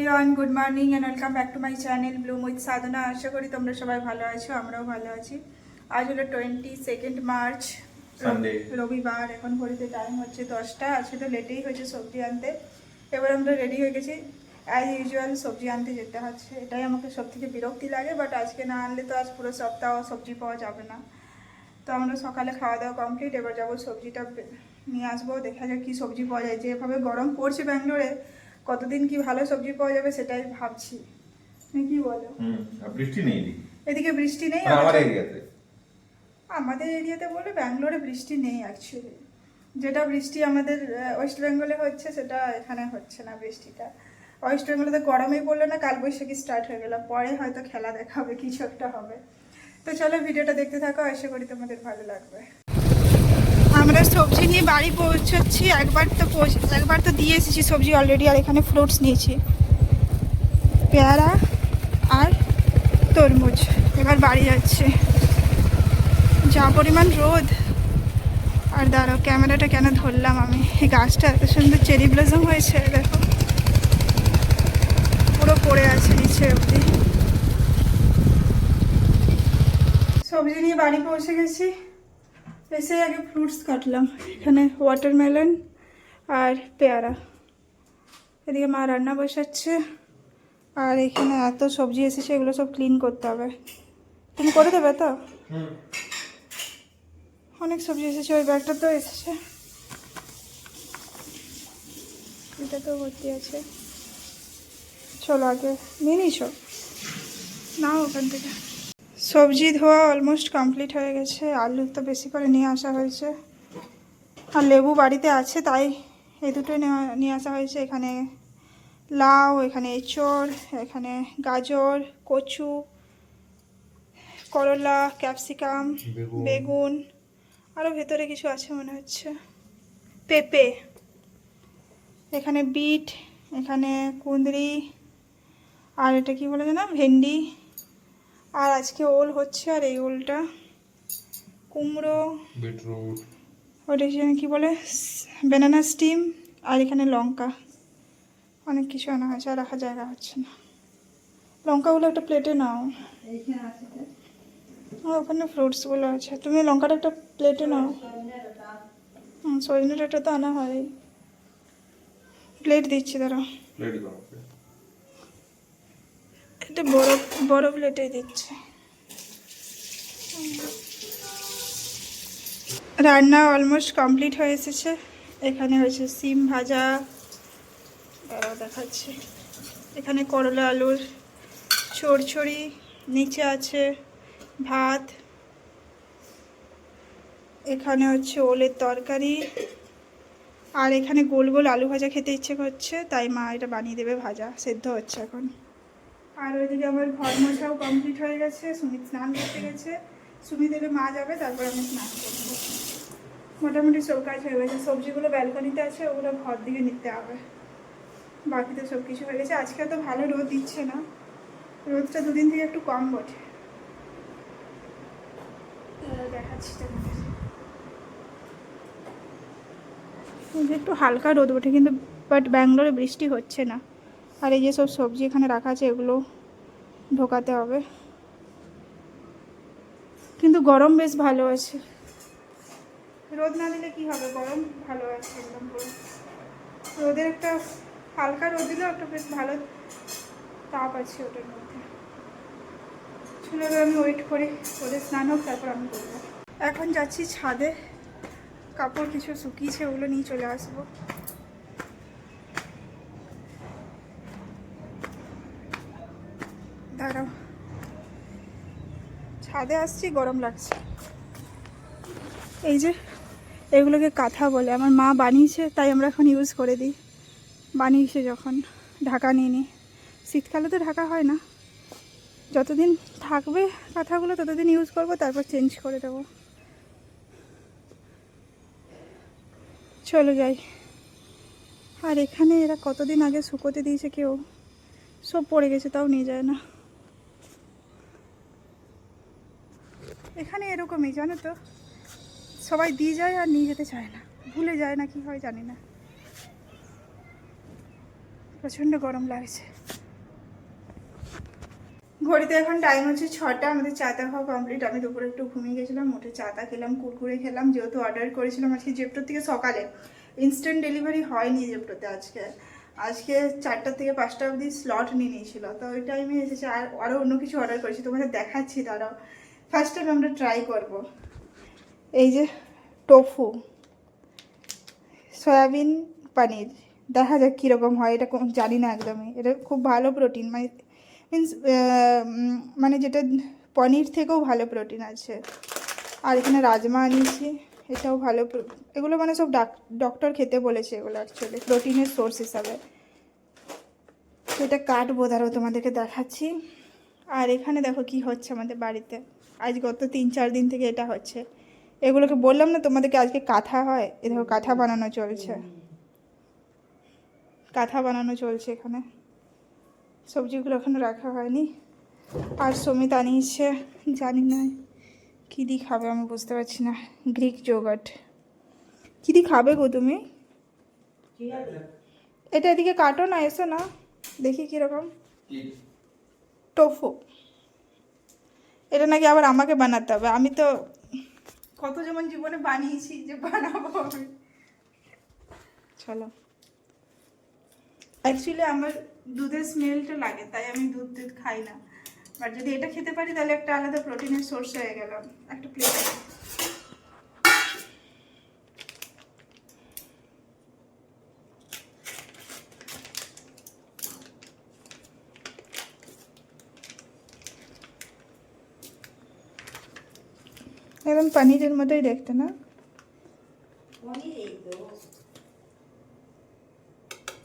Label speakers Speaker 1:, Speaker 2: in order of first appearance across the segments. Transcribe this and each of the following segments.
Speaker 1: Everyone, good morning and welcome back to my channel bloom with Sadhana. আশা করি তোমরা সবাই ভালো আছো, আমরাও ভালো আছি। আজ হলো 22 মার্চ,
Speaker 2: সানডে,
Speaker 1: রবিবার। এখন ঘড়িতে টাইম হচ্ছে 10টা। আজকে তো লেটেই হয়েছে সবজি আনতে। এবার আমরা রেডি হয়ে গেছি। অ্যাজ ইউজুয়াল সবজি আনতে যেতে হচ্ছে, এটাই আমাকে সব থেকে বিরক্তি লাগে। বাট আজকে না আনলে তো আজ পুরো সপ্তাহ সবজি পাওয়া যাবে না। তো আমরা সকালে খাওয়া দাওয়া কমপ্লিট, এবার যাবো সবজিটা নিয়ে আসবো। দেখা যাক কী সবজি পাওয়া যায়। যেভাবে গরম পড়ছে ব্যাঙ্গালোরে, কতদিন কি ভালো সবজি পাওয়া যাবে সেটাই ভাবছি। তুমি কি বলো?
Speaker 2: বৃষ্টি নেই
Speaker 1: এদিকে বৃষ্টি নেই আমাদের এরিয়াতে বলে ব্যাঙ্গালোরে বৃষ্টি নেই অ্যাকচুয়ালি। যেটা বৃষ্টি আমাদের ওয়েস্ট বেঙ্গলে হচ্ছে সেটা এখানে হচ্ছে না বৃষ্টিটা। ওয়েস্ট বেঙ্গলে তো গরমেই পড়লো না, কালবৈশাখী স্টার্ট হয়ে গেল। পরে হয়তো খেলা দেখাবে, কিছু একটা হবে। তো চলো ভিডিওটা দেখতে থাকো, আশা করি তোমাদের ভালো লাগবে। আমরা সবজি নিয়ে বাড়ি পৌঁছাচ্ছি। একবার তো দিয়ে এসেছি সবজি অলরেডি। আর এখানে ফ্রুটস নিয়েছি, পেয়ারা আর তরমুজ। এবার বাড়ি যাচ্ছে। যা পরিমাণ রোদ। আর দাঁড়াও, ক্যামেরাটা কেন ধরলাম আমি? এই গাছটা এত সুন্দর চেরি ব্লসম হয়েছে, দেখো পুরো পড়ে আছে নিচে অবধি। সবজি নিয়ে বাড়ি পৌঁছে গেছি। এসে আগে ফ্রুটস কাটলাম। এখানে ওয়াটারমেলন আর পেয়ারা। এদিকে মা রান্না বসাচ্ছে। আর এখানে এত সবজি এসেছে, এগুলো সব ক্লিন করতে হবে। তুমি করে দেবে তো? অনেক সবজি এসেছে। ওই ব্যাগটা তো এসেছে, এটা তো ভর্তি আছে। চলো আগে নিয়ে নিছো, নাও ওখান থেকে। সবজি ধোয়া অলমোস্ট কমপ্লিট হয়ে গেছে। আলু তো বেশি করে নিয়ে আসা হয়েছে, আর লেবু বাড়িতে আছে তাই এই দুটোই নিয়ে আসা হয়েছে। এখানে লাউ, এখানে এঁচড়, এখানে গাজর, কচু, করলা, ক্যাপসিকাম, বেগুন, আরও ভেতরে কিছু আছে মনে হচ্ছে, পেঁপে, এখানে বিট, এখানে কুঁদরি, আর এটা কি বলে না, ভেন্ডি। আর আজকে ওল হচ্ছে, আর এই ওলটা কুমড়ো,
Speaker 2: বিটরুট,
Speaker 1: ওটা কি বলে, ব্যানানা স্টিম। আর এখানে লঙ্কা। অনেক কিছু আনা হয়েছে, আর রাখার জায়গা হচ্ছে না। লঙ্কাগুলো একটা প্লেটে নাও। ওখানে ফ্রুটসগুলো আছে, তুমি লঙ্কাটা একটা প্লেটে নাও। সজনে ডাঁটা তো আনা হয়। প্লেট দিচ্ছি, দাঁড়াও। এটা বড় বড় প্লেটে দিচ্ছে। রান্না অলমোস্ট কমপ্লিট হয়ে এসেছে। এখানে হয়েছে সিম ভাজা, দাঁড়াও দেখাচ্ছি। এখানে করলা আলুর চড়চড়ি, নিচে আছে ভাত, এখানে হচ্ছে ওলের তরকারি, আর এখানে গোল গোল আলু ভাজা খেতে ইচ্ছে করছে, তাই মা এটা বানিয়ে দেবে। ভাজা সেদ্ধ হচ্ছে এখন। আর ওইদিকে আমার ঘর মোছাও কমপ্লিট হয়ে গেছে। সুমিত স্নান করতে গেছে। সুমিত এলে মা যাবে, তারপর আমি স্নান করবো। মোটামুটি সব কাজ হয়ে গেছে। সবজিগুলো ব্যালকনিতে আছে, ওগুলো ঘর দিকে নিতে হবে। বাকি তো সব কিছু হয়ে গেছে। আজকে তো ভালো রোদ দিচ্ছে না, রোদটা দুদিন থেকে একটু কম বটে। দেখাচ্ছি তোমাদের, একটু হালকা রোদ ওঠে কিন্তু, বাট ব্যাঙ্গালোরে বৃষ্টি হচ্ছে না। আর এই যে সব সবজি এখানে রাখা আছে, এগুলো ঢোকাতে হবে। কিন্তু গরম বেশ ভালো আছে। রোদ না দিলে কি হবে, গরম ভালো আছে একদম পুরো। রোদের একটা হালকা রোদ দিলেও একটা বেশ ভালো তাপ আছে ওটার মধ্যে। চলো আমি ওয়েট করি, ওদের স্নান হোক, তারপর আমি করবো। এখন যাচ্ছি ছাদে। কাপড় কিছু শুকিয়েছে, ওগুলো নিয়ে চলে আসবো। দাঁড়াও, ছাদে আসছি, গরম লাগছে। এই যে এগুলোকে কাঁথা বলে, আমার মা বানিয়েছে, তাই আমরা এখন ইউজ করে দিই। বানিয়েছে যখন, ঢাকা নিয়ে নিই। শীতকালে তো ঢাকা হয় না। যতদিন থাকবে কাঁথাগুলো ততদিন ইউজ করবো, তারপর চেঞ্জ করে দেবো। চলে যাই। আর এখানে এরা কতদিন আগে শুকোতে দিয়েছে, কেউ সব পড়ে গেছে, তাও নিয়ে যায় না। এখানে এরকমই জানো তো, সবাই দিয়ে যায় আর নিয়ে যেতে চায় না, ভুলে যায় না, কি হয় জানি না। প্রচণ্ড গরম লাগছে। ঘড়িতে এখন টাইম হচ্ছে 6টা, আমাদের চাটা খাওয়া কমপ্লিট। আমি দুপুরে একটু ঘুমিয়ে গেছিলাম, উঠে চাটা খেলাম, কুরকুরে খেলাম, যেহেতু অর্ডার করেছিলাম আজকে জেপ্টোর থেকে সকালে। ইনস্ট্যান্ট ডেলিভারি হয়নি জেপ্টোতে আজকে। আজকে 4টা থেকে 5টা অবধি স্লট নিয়ে নিয়েছিল, তো ওই টাইমে এসেছে। আর আরও অন্য কিছু অর্ডার করেছি, তোমাদের দেখাচ্ছি দাঁড়াও। ফার্স্ট টাইম আমরা ট্রাই করব এই যে টোফু সয়াবিন পনির। দেখা যাক কীরকম হয়, এটা জানি না একদমই। এটা খুব ভালো প্রোটিন, মানে মিন্স মানে যেটা পনির থেকেও ভালো প্রোটিন আছে। আর এখানে রাজমা আনিয়েছি, এটাও ভালো। এগুলো মানে সব ডক্টর খেতে বলেছে এগুলো অ্যাকচুয়ালি প্রোটিনের সোর্স হিসাবে। তো এটা কাটবো, দাঁড়াও তোমাদেরকে দেখাচ্ছি। আর এখানে দেখো কি হচ্ছে আমাদের বাড়িতে। আজ গত 3-4 দিন থেকে এটা হচ্ছে। এগুলোকে বললাম না তোমাদেরকে আজকে কাঁথা হয়, এ দেখো কাঁথা বানানো চলছে। কাঁথা বানানো চলছে এখানে। সবজিগুলো এখনো রাখা হয়নি। আর সমিত আনিয়েছে, জানি না কী দিয়ে খাবে, আমি বুঝতে পারছি না। গ্রিক যোগার্ট কী দিয়ে খাবে গো তুমি? এটা এদিকে কাটো না, এসো না দেখি কীরকম। টোফু, এটা নাকি আবার আমাকে বানাতে হবে। আমি তো কত যেমন জীবনে বানিয়েছি যে বানাবো আমি। চলো, অ্যাকচুয়ালি আমার দুধের স্মেলটা লাগে, তাই আমি দুধ খাই না। বাট যদি এটা খেতে পারি তাহলে একটা আলাদা প্রোটিনের সোর্স হয়ে গেল। একটা প্লেট একদম পনিরের মতোই দেখতে না?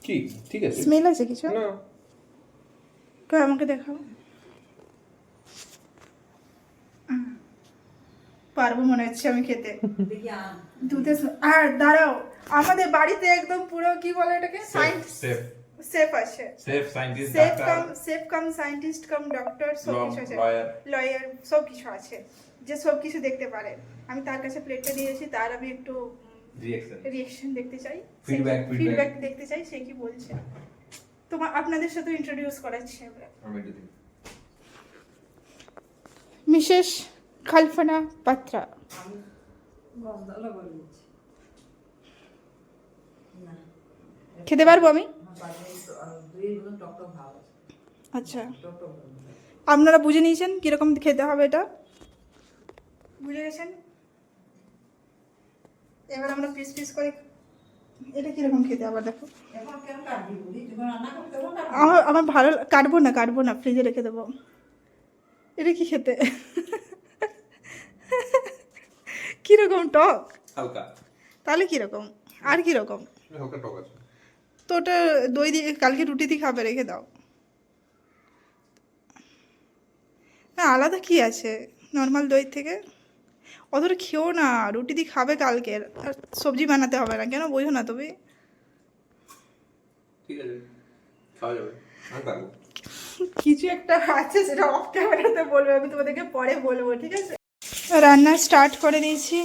Speaker 2: কি ঠিক আছে?
Speaker 1: স্মেল আছে কিছু?
Speaker 2: না,
Speaker 1: কই আমাকে দেখাও। পারবো মনে হচ্ছে আমি খেতে। দুধে আর দাঁড়াও, আমাদের বাড়িতে একদম পুরো কি বলে এটাকে, সেফ আছে।
Speaker 2: সেফ সায়েন্টিস্ট,
Speaker 1: সেফ কাম সায়েন্টিস্ট কাম ডক্টর, সব কিছু আছে।
Speaker 2: লয়ার।
Speaker 1: লয়ার, সব কিছু আছে, যে সব কিছু দেখতে পারে। আমি তার কাছে প্লেটটা দিয়েছি, তার আমি একটু রিঅ্যাকশন দেখতে চাই, ফিডব্যাক দেখতে চাই, সে কি বলছে। তোমার আপনাদের সাথে ইন্ট্রোডিউস করাচ্ছি আমরা। মিসেস কল্পনা পাত্রা। খেতে পারবো আমি? আচ্ছা, আপনারা বুঝে নিয়েছেন কিরকম খেতে হবে, এটা বুঝে গেছেন। এবার আমরা পিস পিস করে, এটা কিরকম খেতে আবার দেখো। আমার ভালো, কাটবো না, ফ্রিজে রেখে দেবো। এটা কি খেতে? কিরকম টক?
Speaker 2: হালকা।
Speaker 1: তাহলে কিরকম? আর কিরকম?
Speaker 2: হালকা টক আছে।
Speaker 1: তো ওটা দই দিয়ে কালকে রুটি দিয়ে খাবে, রেখে দাও না। আলাদা কি আছে নর্মাল দই থেকে? অতটা খেও না, রুটি দিয়ে খাবে কালকে। আর সবজি বানাতে হবে না কেন, বোঝো না তুমি?
Speaker 2: ঠিক আছে, খাওয়া যাবে। আমি পারবো।
Speaker 1: কিছু একটা আছে সেটা অফ ক্যামেরাতে বলবো, আমি তোমাদেরকে পরে বলবো, ঠিক আছে? রান্না স্টার্ট করে দিয়েছি।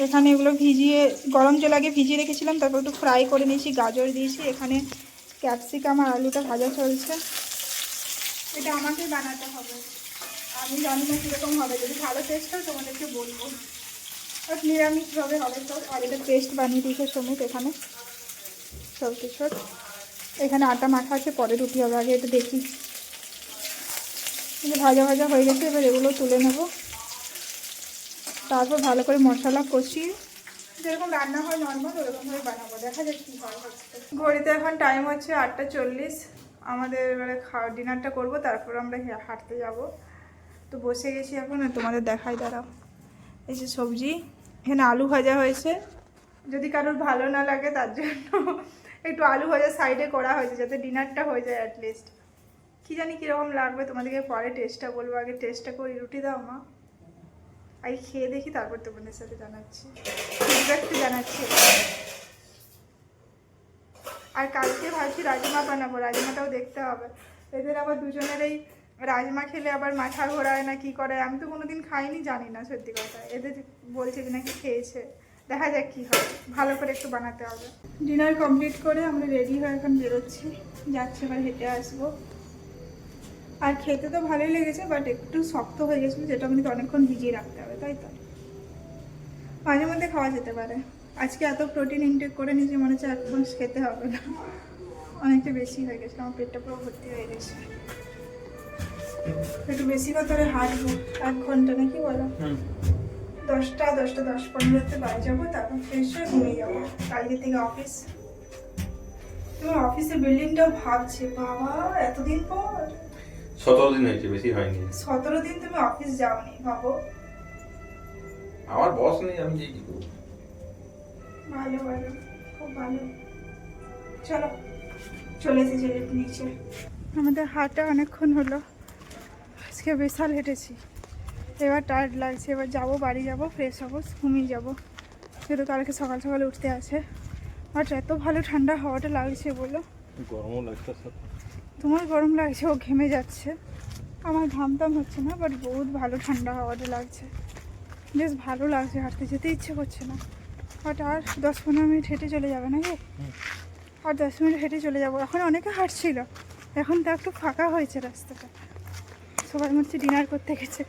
Speaker 1: এখানে এগুলো ভিজিয়ে, গরম জল আগে ভিজিয়ে রেখেছিলাম, তারপর একটু ফ্রাই করে নিয়েছি, গাজর দিয়েছি। এখানে ক্যাপসিকাম আর আলুটা ভাজা চলছে। এটা আমাকে বানাতে হবে, আমি জানি না কীরকম হবে। যদি ভালো টেস্ট হয় তোমাদেরকে বলবো। আর নিরামিষভাবে হবে তো। আর এটা পেস্ট বানিয়ে দিয়েছে সমিত এখানে সব কিছুর। এখানে আটা মাখা আছে, পরে রুটি হবে। আগে এটা দেখি। ভাজা ভাজা হয়ে গেছে, এবার এগুলো তুলে নেব। তারপর ভালো করে মশলা কষিয়ে যেরকম রান্না হয় নর্মাল ওরকমভাবে বানাবো। দেখা যাক কী হয়। ঘড়িতে এখন টাইম হচ্ছে 8টা 40। আমাদের এবারে ডিনারটা করবো, তারপর আমরা হাঁটতে যাব। তো বসে গেছি এখন, তোমাদের দেখাই, দাঁড়াও। এই যে সবজি, এখানে আলু ভাজা হয়েছে। যদি কারোর ভালো না লাগে তার জন্য একটু আলু ভাজা সাইডে করা হয়েছে, যাতে ডিনারটা হয়ে যায় অ্যাটলিস্ট। কী জানি কীরকম লাগবে, তোমাদেরকে পরে টেস্টটা বলবো। আগে টেস্টটা করি। রুটি দাও মা, আগে খেয়ে দেখি, তারপর তোমাদের সাথে জানাচ্ছি, ফিডব্যাকটা জানাচ্ছি। আর কালকে ভাবছি রাজমা বানাবো, রাজমাটাও দেখতে হবে। এদের আবার দুজনেরই রাজমা খেলে আবার মাথা ঘোরায় না কি করে, আমি তো কোনোদিন খাইনি, জানি না সত্যি কথা। এদের বলছে যে নাকি খেয়েছে, দেখা যাক কী হয়। ভালো করে একটু বানাতে হবে। ডিনার কমপ্লিট করে আমরা রেডি হয়ে এখন বেরোচ্ছি, যাচ্ছি, এবার হেঁটে আসবো। আর খেতে তো ভালোই লেগেছে, বাট একটু শক্ত হয়ে গেছিলো, যেটা আমাকে অনেকক্ষণ ভিজিয়ে রাখতে হবে, তাই তো মাঝে মধ্যে খাওয়া যেতে পারে। আজকে এত প্রোটিন ইনটেক করে নিয়েছি, মনে হচ্ছে এক মাস খেতে হবে না, অনেকটা বেশি হয়ে গেছে, আমার পেটটা পুরো ভর্তি হয়ে গেছে। একটু বেশি করে ধরে হাঁটবো 1 ঘন্টা, নাকি বলো? 10:15 বাড়ি যাবো, তারপর ফ্রেশ হয়ে ঘুমিয়ে যাবো। কালকে থেকে অফিস। তোমার অফিসের বিল্ডিংটাও ভাবছে, বাবা এতদিন পর
Speaker 2: 17 দিন হয়েছে, বেশি হয়নি।
Speaker 1: 17 দিন তুমি অফিস যাওনি, ভাবো।
Speaker 2: আমার বস নেই, আমি যে কি করবো?
Speaker 1: ভালো ভালো, খুব ভালো। চলো, চলে এসেছি নিচে। আমাদের হাঁটা অনেকক্ষণ হলো, আজকে বিশাল হেঁটেছি। এবার টায়ার্ড লাগছে, এবার যাবো, বাড়ি যাবো, ফ্রেশ হবো, ঘুমিয়ে যাবো। যেহেতু কালকে সকাল সকালে উঠতে আছে। আর এত ভালো ঠান্ডা হাওয়াটা লাগছে, বলো।
Speaker 3: গরমও লাগছে।
Speaker 1: তোমার গরম লাগছে, ও ঘেমে যাচ্ছে, আমার ঘামতাম হচ্ছে না, বাট বহুত ভালো ঠান্ডা হাওয়াটা লাগছে, বেশ ভালো লাগছে, হাঁটতে যেতে ইচ্ছে করছে না। বাট আর 10-15 মিনিট হেঁটে চলে যাবে নাকি? আর 10 মিনিট হেঁটে চলে যাবো। এখন অনেকে হাঁটছিল, এখন তো একটু ফাঁকা হয়েছে রাস্তাটা, সবাই মনে হচ্ছে ডিনার করতে গেছে।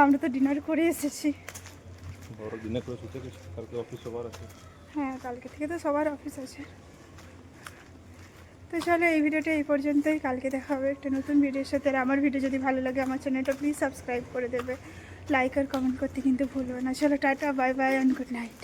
Speaker 1: আমরা তো ডিনার করে এসেছি।
Speaker 3: বড় দিনে করে শুতে গেছে, কালকে অফিস সবার আছে।
Speaker 1: হ্যাঁ, কালকে থেকে তো সবার অফিস আছে। তো চলো, এই ভিডিওটা এই পর্যন্তই, কালকে দেখা হবে একটা নতুন ভিডিওর সাথে। আর আমার ভিডিও যদি ভালো লাগে, আমার চ্যানেলটা প্লিজ সাবস্ক্রাইব করে দেবে, লাইক আর কমেন্ট করতে কিন্তু ভুলবে না। চলো, tata, bye bye and good night.